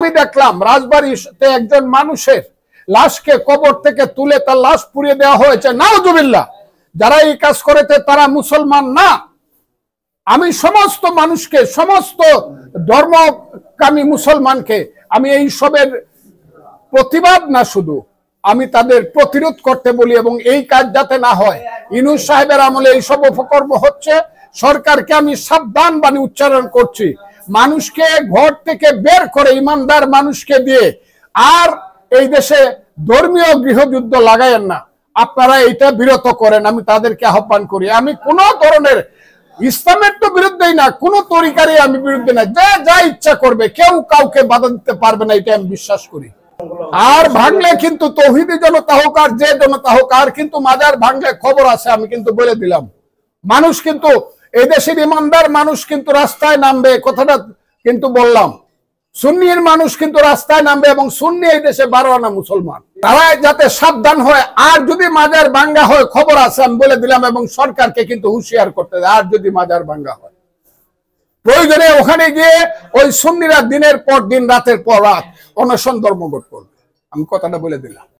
আমি দেখলাম রাজবাড়িতে একজন মানুষের লাশকে কবর থেকে তুলে তার লাশ পুড়িয়ে দেওয়া হয়েছে। নাউজুবিল্লাহ। যারা এই কাজ করেছে তারা মুসলমান না। আমি সমস্ত মানুষকে, সমস্ত ধর্মকামী মুসলমানকে আমি এই সবের প্রতিবাদ না, শুধু আমি তাদের প্রতিরোধ করতে বলি, এবং এই কাজ যাতে না হয়। ইউনূস সাহেবের আমলে এইসব অপকর্ম হচ্ছে। সরকারকে আমি সাবধান বাণী উচ্চারণ করছি, মানুষকে ঘর থেকে বের করে ইমানদার মানুষকে দিয়ে আর এই দেশে ধর্মীয় গৃহযুদ্ধ লাগায়েন না। আপনারা এটা বিরত করেন, আমি তাদেরকে আহ্বান করি। আমি কোন ধরনের ইসলামের তো বিরুদ্ধেই না, কোন তরিকারই আমি বিরুদ্ধে না। যে যা ইচ্ছা করবে, কেউ কাউকে বাধা দিতে পারবে না, এটা আমি বিশ্বাস করি। আর ভাঙলে কিন্তু তৌহিদি জনতা হোক আর যে জনতা হোক, আর কিন্তু মাজার ভাঙলে খবর আছে, আমি কিন্তু বলে দিলাম। মানুষ কিন্তু এই দেশের ইমানদার মানুষ কিন্তু রাস্তায় নামবে, কথাটা কিন্তু বললাম। সুন্নির মানুষ কিন্তু রাস্তায় নামবে, এবং সুন্নি এই দেশে 12 আনা মুসলমান, তারা যাতে সাবধান হয়। আর যদি মাজার ভাঙ্গা হয়, খবর আছে, আমি বলে দিলাম, এবং সরকারকে কিন্তু হুঁশিয়ার করতে দেয়। আর যদি মাজার ভাঙ্গা হয়, প্রয়োজনে ওখানে গিয়ে ওই সুন্নিরা দিনের পর দিন, রাতের পর রাত অনশন ধর্মঘট করবে। আমি কথাটা বলে দিলাম।